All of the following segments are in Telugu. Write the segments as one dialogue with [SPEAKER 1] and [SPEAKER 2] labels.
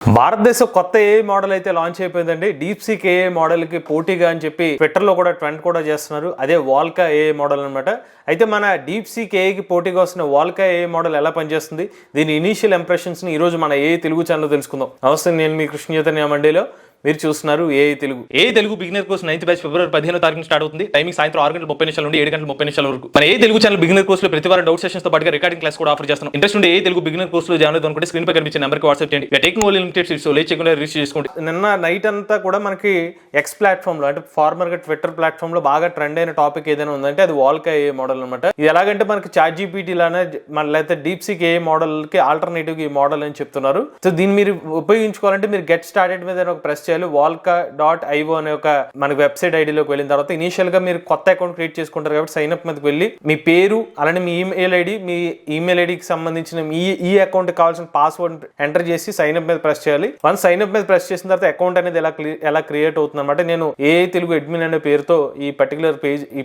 [SPEAKER 1] భారతదేశం కొత్త ఏఐ మోడల్ అయితే లాంచ్ అయిపోయిందండి. డీప్సీక్ ఏఐ మోడల్ కి పోటీగా అని చెప్పి ట్విట్టర్ లో కూడా ట్రెండ్ కూడా చేస్తున్నారు. అదే వాల్కా ఏఐ మోడల్ అనమాట. అయితే మన డీప్సీక్ ఏఐ కి పోటీగా వస్తున్న వాల్కా ఏఐ మోడల్ ఎలా పనిచేస్తుంది, దీని ఇనీషియల్ ఇంప్రెషన్స్ ని ఈ రోజు మన ఏఐ తెలుగు ఛానల్ తెలుసుకుందాం. నమస్తే, నేను మీ కృష్ణ చైతన్య మండేలో. మీరు చూస్తున్నారు AI Telugu beginner course 9th batch ఫిబ్రవరి 15వ తారీఖున స్టార్ట్ అవుతుంది. టైమింగ్ సాయంత్రం 6:30 నుండి 7:30 వరకు. మన AI Telugu channel beginner course లో ప్రతి వారం డౌట్ సెషన్స్ తో పాటుగా రికార్డింగ్ క్లాస్ కూడా ఆఫర్ చేస్తున్నాం. ఇంట్రెస్ట్ ఉంటే ఏఐ తెలుగు బిగినర్ కోర్స్ లో జాయిన్ అవుతాం అనుకుంటే స్క్రీన్ పై కనిపించే నెంబర్ కి వాట్సాప్ చేయండి. Taking only limited seats, late చేయకుండా రిజిస్టర్ చేసుకోండి. నిన్న నైట్ అంతా కూడా మనకి ఎక్స్ ప్లాట్ఫామ్ లో, అంటే ఫార్మర్ గా ట్విట్టర్ ప్లాట్ఫామ్ లో బాగా ట్రెండ్ అయిన టాపిక్ ఏదైనా ఉందంటే అది వాల్కా ఏఐ మోడల్ అనమాట. ఇది ఎలాగంటే మనకి చాట్ జీపీటీ లానే లేకపోతే డీప్సీక్ ఏఐ మోడల్ కి ఆల్టర్నేటివ్ ఈ మోడల్ అని చెప్తున్నారు. సో దీన్ని మీరు ఉపయోగించుకోవాలంటే మీరు గెట్ స్టార్టెడ్ మీద ఒక ప్రెస్ చేయాలి. walka.io అనే ఒక మన వెబ్సైట్ ఐడిలోకి వెళ్ళిన తర్వాత ఇనిషియల్ గా మీరు కొత్త అకౌంట్ క్రియేట్ చేసుకుంటారు కాబట్టి సైన్ అప్ మీదకి వెళ్ళి మీ పేరు అలానే మీ ఈమెయిల్ ఐడికి సంబంధించిన ఈ అకౌంట్ కావాల్సిన పాస్వర్డ్ ఎంటర్ చేసి సైన్ అప్ మీద ప్రెస్ చేయాలి. వన్స్ సైన్ అప్ మీద ప్రెస్ చేసిన తర్వాత అకౌంట్ అనేది ఎలా క్రియేట్ అవుతుంది అనమాట. నేను ఏఐ తెలుగు అడ్మిన్ అనే పేరుతో ఈ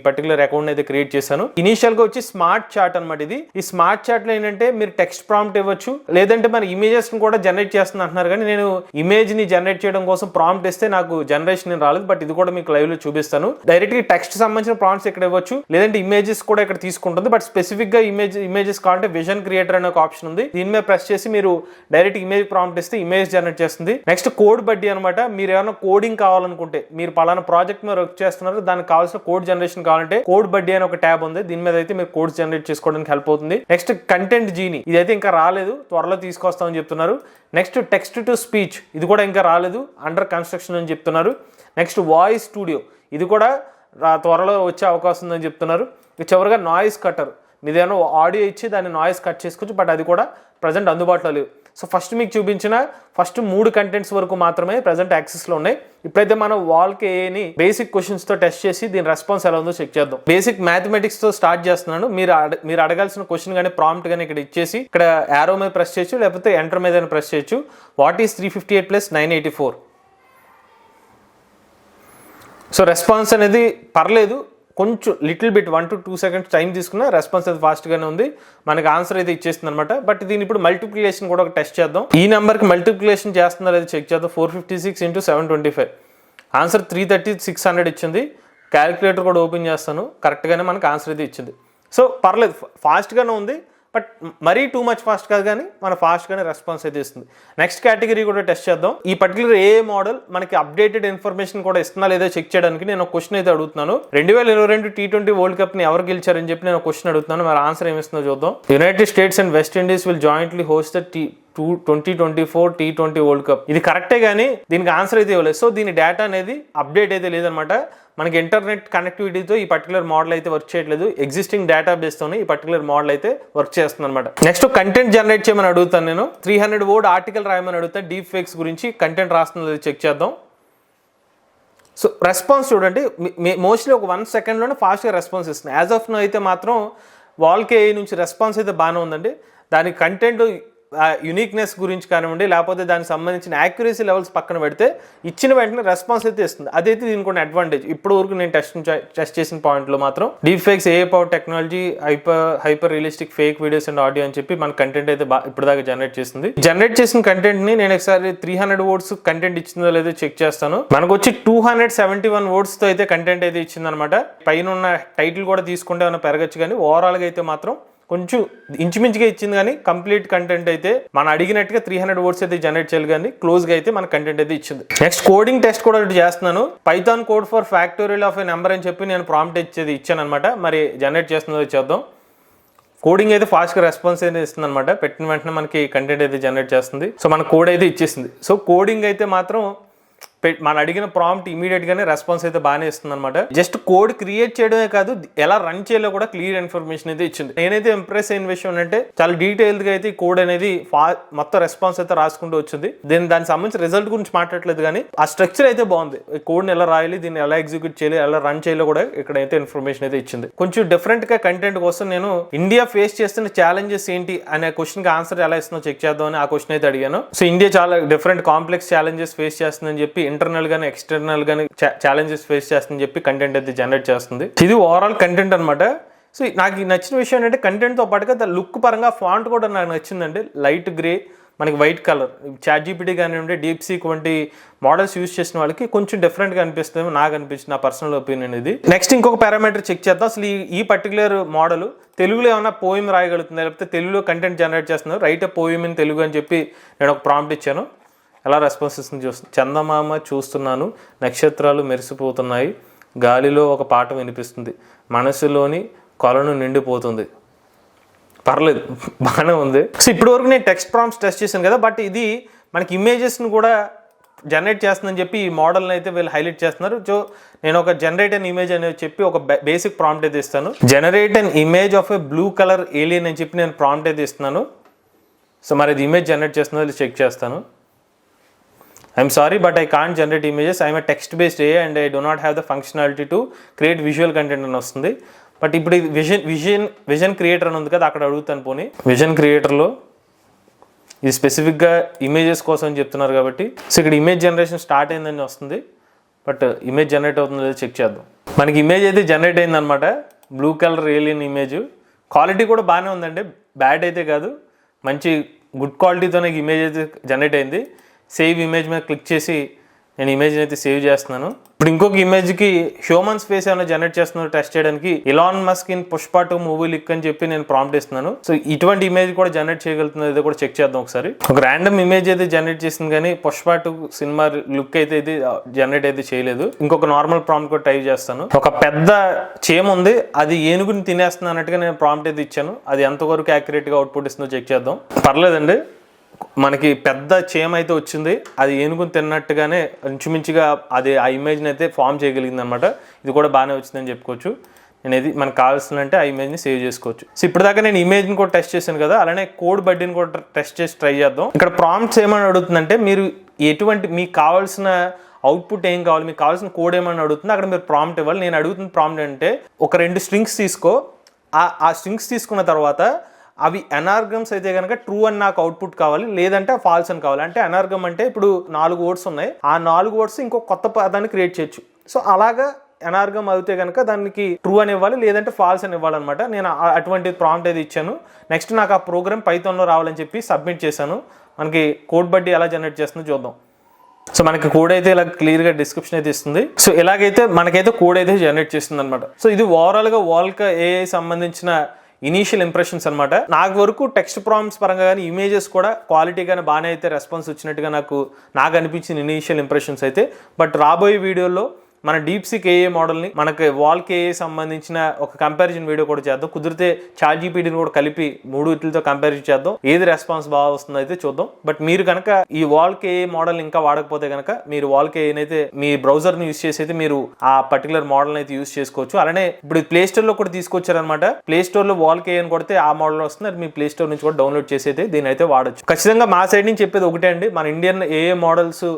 [SPEAKER 1] పర్టికులర్ అకౌంట్ అయితే క్రియేట్ చేశాను. ఇనిషియల్ గా వచ్చి స్మార్ట్ చాట్ అనమాట. ఇది ఈ స్మార్ట్ చాట్ లో ఏంటంటే మీరు టెక్స్ట్ ప్రాంప్ట్ ఇవ్వచ్చు, లేదంటే మన ఇమేజెస్ కూడా జనరేట్ చేస్తుంది అంటున్నారు. కానీ నేను ఇమేజ్ ని జనరేట్ చేయడం కోసం ప్రాంప్ట్ ఇస్తే నాకు జనరేషన్ రాలేదు. బట్ ఇది కూడా మీకు లైవ్ లో చూపిస్తాను. డైరెక్ట్ గా టెక్స్ట్ సంబంధించిన ప్రాంప్ట్స్ ఇక్కడ ఇవ్వచ్చు, లేదంటే ఇమేజెస్ కూడా ఇక్కడ తీసుకుంటుంది. బట్ స్పెసిఫిక్ గా ఇమేజెస్ కావాలంటే విజన్ క్రియేటర్ అనే ఒక ఆప్షన్ ఉంది. దీని మీద ప్రెస్ చేసి మీరు డైరెక్ట్ ఇమేజ్ ప్రాంప్ట్ ఇస్తే ఇమేజ్ జనరేట్ చేస్తుంది. నెక్స్ట్ కోడ్ బడ్డీ అనమాట. మీరు ఏమైనా కోడింగ్ కావాలనుకుంటే, మీరు పలానా ప్రాజెక్ట్ మీద వర్క్ చేస్తున్నారు, దానికి కావాల్సిన కోడ్ జనరేషన్ కావాలంటే కోడ్ బడ్డీ అని ఒక ట్యాబ్ ఉంది. దీని మీద అయితే మీరు కోడ్స్ జనరేట్ చేసుకోవడానికి హెల్ప్ అవుతుంది. నెక్స్ట్ కంటెంట్ జీని, ఇదైతే ఇంకా రాలేదు, త్వరలో తీసుకొస్తామని చెప్తున్నారు. నెక్స్ట్ టెక్స్ట్ టు స్పీచ్, ఇది కూడా ఇంకా రాలేదు, అండర్ కన్స్ట్రక్షన్ అని చెప్తున్నారు. నెక్స్ట్ వాయిస్ స్టూడియో, ఇది కూడా త్వరలో వచ్చే అవకాశం ఉందని చెప్తున్నారు. చివరిగా నాయిస్ కటర్, మీదేమో ఆడియో ఇచ్చి దాన్ని నాయిస్ కట్ చేసుకోవచ్చు, బట్ అది కూడా ప్రజెంట్ అందుబాటులో లేవు. సో ఫస్ట్ మీకు చూపించిన 3 కంటెంట్స్ వరకు మాత్రమే ప్రజెంట్ యాక్సెస్లో ఉన్నాయి. ఇప్పుడైతే మనం వాల్కా ఏఐని బేసిక్ క్వశ్చన్స్తో టెస్ట్ చేసి దీని రెస్పాన్స్ ఎలా ఉందో చెక్ చేద్దాం. బేసిక్ మ్యాథమెటిక్స్తో స్టార్ట్ చేస్తున్నాను. మీరు అడగాల్సిన క్వశ్చన్ కానీ ప్రాంప్ట్ కానీ ఇక్కడ ఇచ్చేసి ఇక్కడ యారో మీద ప్రెస్ చేయొచ్చు, లేకపోతే ఎంటర్ మీద ప్రెస్ చేయొచ్చు. What is 358 + 984? సో రెస్పాన్స్ అనేది పర్లేదు, కొంచెం little bit 1 to 2 seconds time తీసుకున్న రెస్పాన్స్ అయితే ఫాస్ట్గానే ఉంది. మనకి ఆన్సర్ అయితే ఇచ్చేస్తుంది అనమాట. బట్ దీని ఇప్పుడు మల్టిప్లికేషన్ కూడా ఒక టెస్ట్ చేద్దాం. ఈ నెంబర్కి మల్టిప్లికేషన్ చేస్తున్నారు అది చెక్ చేద్దాం. 456 × 725 ఆన్సర్ 330/600 ఇచ్చింది. క్యాలిక్యులేటర్ కూడా ఓపెన్ చేస్తాను, కరెక్ట్గానే మనకి ఆన్సర్ అయితే ఇచ్చింది. సో పర్లేదు, ఫాస్ట్గానే ఉంది, బట్ మరీ టూ మచ్ ఫాస్ట్ కాదు, కానీ మన ఫాస్ట్గానే రెస్పాన్స్ అయితే ఇస్తుంది. నెక్స్ట్ కేటగిరీ కూడా టెస్ట్ చేద్దాం. ఈ పర్టికులర్ ఏఐ మోడల్ మనకి అప్డేటెడ్ ఇన్ఫర్మేషన్ కూడా ఇస్తున్నా లేదా చెక్ చేయడానికి నేను ఒక క్వశ్చన్ అయితే అడుగుతున్నాను. 2022 T20 వరల్డ్ కప్ ని ఎవరు గెలిచారని చెప్పి నేను ఒక క్వశ్చన్ అడుగుతున్నాను. మరి ఆన్సర్ ఏమిస్తుందో చూద్దాం. United states and west Indies will jointly host the 2024 T20 world cup. ఇది కరెక్టే, కానీ దీనికి ఆన్సర్ అయితే ఇవ్వలేదు. సో దీని డేటా అనేది అప్డేట్ అయితే లేదనమాట. మనకి ఇంటర్నెట్ కనెక్టివిటీతో ఈ పర్టికులర్ మోడల్ అయితే వర్క్ చేయట్లేదు. ఎగ్జిస్టింగ్ డేటాబేస్ తోనే ఈ పర్టికులర్ మోడల్ అయితే వర్క్ చేస్తుంది అనమాట. నెక్స్ట్ కంటెంట్ జనరేట్ చేయమని అడుగుతాను. నేను 300 word ఆర్టికల్ రాయమని అడుగుతాను. డీప్ ఫేక్స్ గురించి కంటెంట్ రాస్తుంది చెక్ చేద్దాం. సో రెస్పాన్స్ చూడండి, మోస్ట్లీ ఒక 1 secondలోనే ఫాస్ట్గా రెస్పాన్స్ ఇస్తుంది. యాజ్ ఆఫ్ నో అయితే మాత్రం వాల్కా ఏఐ నుంచి రెస్పాన్స్ అయితే బాగానే ఉందండి. దాని కంటెంట్ యూనిక్నెస్ గురించి కానివ్వండి, లేకపోతే దానికి సంబంధించిన యాక్యురసీ లెవెల్స్ పక్కన పెడితే ఇచ్చిన వెంటనే రెస్పాన్స్ అయితే ఇస్తుంది. అదైతే దీనికి కొన్ని అడ్వాంటేజ్. ఇప్పుడు వరకు నేను టెస్ట్ చేసిన పాయింట్లో మాత్రం deep fakes, AI power technology, hyper realistic fake videos and audio అని చెప్పి మన కంటెంట్ అయితే ఇప్పుడు దాకా జనరేట్ చేసింది. జనరేట్ చేసిన కంటెంట్ ని నేను ఒకసారి 300 words కంటెంట్ ఇచ్చిందో లేదో చెక్ చేస్తాను. మనకు వచ్చి 271 words తో అయితే కంటెంట్ అయితే ఇచ్చింది అనమాట. పైన ఉన్న టైటిల్ కూడా తీసుకుంటే ఏమైనా పెరగచ్చు, కానీ ఓవరాల్ గా అయితే మాత్రం కొంచెం ఇంచుమించుగా ఇచ్చింది. కానీ కంప్లీట్ కంటెంట్ అయితే మనం అడిగినట్టుగా 300 words అయితే జనరేట్ చేయాలి, కానీ క్లోజ్ గా అయితే మన కంటెంట్ అయితే ఇచ్చింది. నెక్స్ట్ కోడింగ్ టెస్ట్ కూడా చేస్తున్నాను. Python code for factorial of A number అని చెప్పి నేను ప్రాంప్ట్ ఇచ్చాను అనమాట. మరి జనరేట్ చేస్తుందో చేద్దాం. కోడింగ్ అయితే ఫాస్ట్గా రెస్పాన్స్ అయితే ఇస్తుంది అనమాట. పెట్టిన వెంటనే మనకి కంటెంట్ అయితే జనరేట్ చేస్తుంది. సో మన కోడ్ అయితే ఇచ్చేసింది. సో కోడింగ్ అయితే మాత్రం మనం అడిగిన ప్రాంప్ట్ ఇమీడియట్ గానే రెస్పాన్స్ అయితే బాగానే ఇస్తుంది అనమాట. జస్ట్ కోడ్ క్రియేట్ చేయడమే కాదు, ఎలా రన్ చేయాలో కూడా క్లియర్ ఇన్ఫర్మేషన్ అయితే ఇచ్చింది. నేనైతే ఇంప్రెస్ అయిన విషయం అంటే చాలా డీటెయిల్ గా అయితే ఈ కోడ్ అనేది మొత్తం రెస్పాన్స్ అయితే రాసుకుంటూ వచ్చింది. దానికి సంబంధించిన రిజల్ట్ గురించి మాట్లాడలేదు, కానీ ఆ స్ట్రక్చర్ అయితే బాగుంది. ఈ కోడ్ని ఎలా రాయాలి, దీన్ని ఎలా ఎగ్జిక్యూట్ చేయాలి, ఎలా రన్ చేయాలో కూడా ఇక్కడైతే ఇన్ఫర్మేషన్ అయితే ఇచ్చింది. కొంచెం డిఫరెంట్ గా కంటెంట్ కోసం నేను ఇండియా ఫేస్ చేస్తున్న ఛాలెంజెస్ ఏంటి అనే క్వశ్చన్ కి ఆన్సర్ ఎలా ఇస్తుందో చెక్ చేద్దాం అని ఆ క్వశ్చన్ అయితే అడిగాను. సో ఇండియా చాలా డిఫరెంట్ కాంప్లెక్స్ ఛాలెంజెస్ ఫేస్ చేస్తుందని చెప్పి, ఇంటర్నల్ గానీ ఎక్స్టర్నల్ గానీ ఛాలెంజెస్ ఫేస్ చేస్తుందని చెప్పి కంటెంట్ అయితే జనరేట్ చేస్తుంది. ఇది ఓవరాల్ కంటెంట్ అనమాట. సో నాకు నచ్చిన విషయం ఏంటంటే కంటెంట్తో పాటుగా లుక్ పరంగా ఫాంట్ కూడా నాకు నచ్చిందండి. లైట్ గ్రే మనకి వైట్ కలర్ ChatGPT కానివ్వండి DeepSeek వంటి మోడల్స్ యూస్ చేసిన వాళ్ళకి కొంచెం డిఫరెంట్గా అనిపిస్తుంది నాకు అనిపించింది, నా పర్సనల్ ఒపీనియన్ ఇది. నెక్స్ట్ ఇంకొక పారామీటర్ చెక్ చేద్దాం. అసలు ఈ పర్టికులర్ మోడల్ తెలుగులో ఏమైనా పోయిం రాయగలుగుతుంది, లేకపోతే తెలుగులో కంటెంట్ జనరేట్ చేస్తున్నారు, రైట్ అ పోయిం ఇన్ తెలుగు అని చెప్పి నేను ఒక ప్రాంప్ట్ ఇచ్చాను. ఎలా రెస్పాన్స్ ఇస్తుంది చూస్తాను. చందమామ చూస్తున్నాను, నక్షత్రాలు మెరిసిపోతున్నాయి, గాలిలో ఒక పాట వినిపిస్తుంది, మనసులోని కొలను నిండిపోతుంది. పర్లేదు, బాగానే ఉంది. సో ఇప్పటి వరకు నేను టెక్స్ట్ ప్రాంప్ట్స్ టెస్ట్ చేశాను కదా, బట్ ఇది మనకి ఇమేజెస్ని కూడా జనరేట్ చేస్తుందని చెప్పి ఈ మోడల్ని అయితే వీళ్ళు హైలైట్ చేస్తున్నారు. సో నేను ఒక జనరేట్ అన్ ఇమేజ్ అనేది చెప్పి ఒక బేసిక్ ప్రాంప్ట్ అయితే ఇస్తాను. Generate an image of a blue colour alien అని చెప్పి నేను ప్రాంప్ట్ అయితే ఇస్తున్నాను. సో మరి ఇది ఇమేజ్ జనరేట్ చేస్తుందో చెక్ చేస్తాను. I'm sorry but I can't generate images, I'm a text based AI and I do not have the functionality to create visual content అని వస్తుంది. బట్ ఇప్పుడు ఇది విజన్ క్రియేటర్ అని ఉంది కదా, అక్కడ అడుగుతాను. పోనీ విజన్ క్రియేటర్లో ఇది స్పెసిఫిక్గా ఇమేజెస్ కోసం అని చెప్తున్నారు కాబట్టి సో ఇక్కడ ఇమేజ్ జనరేషన్ స్టార్ట్ అయిందని వస్తుంది. బట్ ఇమేజ్ జనరేట్ అవుతుందో లేదో చెక్ చేద్దాం. మనకి ఇమేజ్ అయితే జనరేట్ అయిందనమాట, blue colour alien image. Quality కూడా బాగానే ఉందండి, బ్యాడ్ అయితే కాదు, మంచి గుడ్ క్వాలిటీతోనే ఇమేజ్ అయితే జనరేట్ అయింది. సేవ్ ఇమేజ్ మీద క్లిక్ చేసి నేను ఇమేజ్ని అయితే సేవ్ చేస్తున్నాను. ఇప్పుడు ఇంకొక ఇమేజ్కి హ్యూమన్ స్పేస్ ఏమైనా జనరేట్ చేస్తున్నారో టెస్ట్ చేయడానికి Elon Musk in Pushpa 2 movie like అని చెప్పి నేను ప్రాంప్ట్ ఇస్తున్నాను. సో ఇటువంటి ఇమేజ్ కూడా జనరేట్ చేయగలుగుతుంది, ఇది కూడా చెక్ చేద్దాం ఒకసారి. ఒక ర్యాండమ్ ఇమేజ్ అయితే జనరేట్ చేసింది కానీ పుష్ప 2 సినిమా లుక్ అయితే ఇది జనరేట్ అయితే చేయలేదు. ఇంకొక నార్మల్ ప్రాంప్ట్ కూడా ట్రై చేస్తాను. ఒక పెద్ద చీమ ఉంది, అది ఏనుగుని తినేస్తుంది అన్నట్టుగా నేను ప్రాంప్ట్ అయితే ఇచ్చాను. అది ఎంతవరకు యాక్యురేట్గా అవుట్పుట్ ఇస్తుందో చెక్ చేద్దాం. పర్లేదండి, మనకి పెద్ద చీమ అయితే వచ్చింది, అది ఏనుగుని తిన్నట్టుగానే ఇంచుమించుగా అది ఆ ఇమేజ్ని అయితే ఫామ్ చేయగలిగింది అనమాట. ఇది కూడా బాగానే వచ్చిందని చెప్పుకోవచ్చు. నేను ఇది మనకు కావాల్సిందంటే ఆ ఇమేజ్ని సేవ్ చేసుకోవచ్చు. సో ఇప్పటిదాకా నేను ఇమేజ్ని కూడా టెస్ట్ చేశాను కదా, అలానే కోడ్ బడ్డీని కూడా టెస్ట్ చేసి ట్రై చేద్దాం. ఇక్కడ ప్రాంప్ట్స్ ఏమని అడుగుతుందంటే మీరు ఎటువంటి మీకు కావాల్సిన అవుట్పుట్ ఏం కావాలి, మీకు కావాల్సిన కోడ్ ఏమని అడుగుతుంది, అక్కడ మీరు ప్రాంప్ట్ ఇవ్వాలి. నేను అడుగుతున్న ప్రాంప్ట్ అంటే ఒక 2 స్ట్రింగ్స్ తీసుకో, ఆ స్ట్రింగ్స్ తీసుకున్న తర్వాత అవి అనార్గమ్స్ అయితే కనుక ట్రూ అని నాకు అవుట్పుట్ కావాలి, లేదంటే ఫాల్స్ అని కావాలి. అంటే అనార్గమ్ అంటే ఇప్పుడు 4 వర్డ్స్ ఉన్నాయి, ఆ 4 వర్డ్స్ ఇంకో కొత్త పదాన్ని క్రియేట్ చేయొచ్చు. సో అలాగా అనార్గమ్ అయితే కనుక దానికి ట్రూ అని ఇవ్వాలి, లేదంటే ఫాల్స్ అని ఇవ్వాలన్నమాట. నేను అటువంటి ప్రాంప్ట్ అయితే ఇచ్చాను. నెక్స్ట్ నాకు ఆ ప్రోగ్రామ్ పైథాన్లో రావాలని చెప్పి సబ్మిట్ చేశాను. మనకి కోడ్ బడ్డీ ఎలా జనరేట్ చేస్తుందో చూద్దాం. సో మనకి కోడ్ అయితే ఇలా క్లియర్గా డిస్క్రిప్షన్ అయితే ఇస్తుంది. సో ఇలాగైతే మనకైతే కోడ్ అయితే జనరేట్ చేస్తుంది అనమాట. సో ఇది ఓవరాల్గా వాల్కా AI సంబంధించిన ఇనీషియల్ ఇంప్రెషన్స్ అనమాట. నాకు వరకు టెక్స్ట్ ప్రాంప్ట్స్ పరంగా కానీ ఇమేజెస్ కూడా క్వాలిటీగానే బాగానే అయితే రెస్పాన్స్ వచ్చినట్టుగా నాకు అనిపించిన ఇనీషియల్ ఇంప్రెషన్స్ అయితే. బట్ రాబోయే వీడియోలో మన DeepSeek AI మోడల్ని మనకి వాల్క్ AI సంబంధించిన ఒక కంపారిజన్ వీడియో కూడా చేద్దాం. కుదిరితే ChatGPTని కూడా కలిపి 3 వీటితో కంపేర్ చేద్దాం, ఏది రెస్పాన్స్ బాగా వస్తుందో అయితే చూద్దాం. బట్ మీరు కనుక ఈ వాల్క్ AI మోడల్ ఇంకా వాడకపోతే కనుక మీరు వాల్క్ AI అయితే మీ బ్రౌజర్ని యూస్ చేసి అయితే మీరు ఆ పర్టికులర్ మోడల్ని అయితే యూస్ చేసుకోవచ్చు. అలానే ఇప్పుడు ప్లే స్టోర్ లో కూడా తీసుకొచ్చారనమాట. ప్లే స్టోర్ లో వాల్క్ AI అని కొడితే ఆ మోడల్ వస్తుంది, అది మీ ప్లే స్టోర్ నుంచి కూడా డౌన్లోడ్ చేసి అయితే దీని అయితే వాడచ్చు. ఖచ్చితంగా మా సైడ్ నుంచి చెప్పేది ఒకటే అండి, మన ఇండియన్ AI మోడల్స్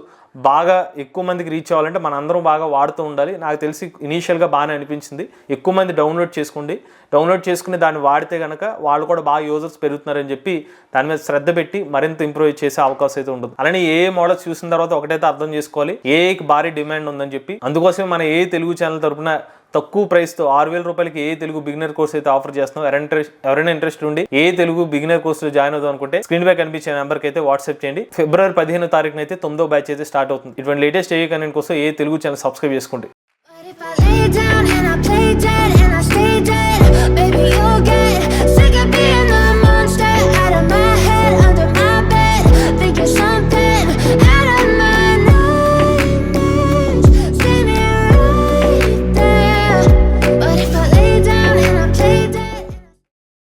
[SPEAKER 1] బాగా ఎక్కువ మందికి రీచ్ అవ్వాలంటే మన అందరం బాగా వాడుతూ ఉండాలి. నాకు తెలిసి ఇనీషియల్గా బాగానే అనిపించింది. ఎక్కువ మంది డౌన్లోడ్ చేసుకుని దాన్ని వాడితే కనుక వాళ్ళు కూడా బాగా యూజర్స్ పెరుగుతున్నారని చెప్పి దాని మీద శ్రద్ధ పెట్టి మరింత ఇంప్రూవ్ చేసే అవకాశం అయితే ఉంటుంది. అలానే ఏ మోడల్స్ చూసిన తర్వాత ఒకటైతే అర్థం చేసుకోవాలి, ఏఐకి భారీ డిమాండ్ ఉందని చెప్పి. అందుకోసమే మన ఏ తెలుగు ఛానల్ తరపున తక్కువ ప్రైస్తో 6,000 రూపాయలకి ఏ తెలుగు బిగినర్ కోర్స్ అయితే ఆఫర్ చేస్తున్నాం. ఎవరైనా ఇంట్రెస్ట్ ఉండి ఏ తెలుగు బిగినర్ కోర్సులో జాయిన్ అవుదాం అనుకుంటే స్క్రీన్ పై కనిపించే నెంబర్కి అయితే వాట్సాప్ చేయండి. ఫిబ్రవరి 15వ తారీఖున అయితే 9వ బ్యాచ్ అయితే స్టార్ట్ అవుతుంది. ఇటువంటి లేటెస్ట్ ఏ కంటెంట్ కోసం ఏ తెలుగు ఛానల్ సబ్స్క్రైబ్ చేసుకోండి.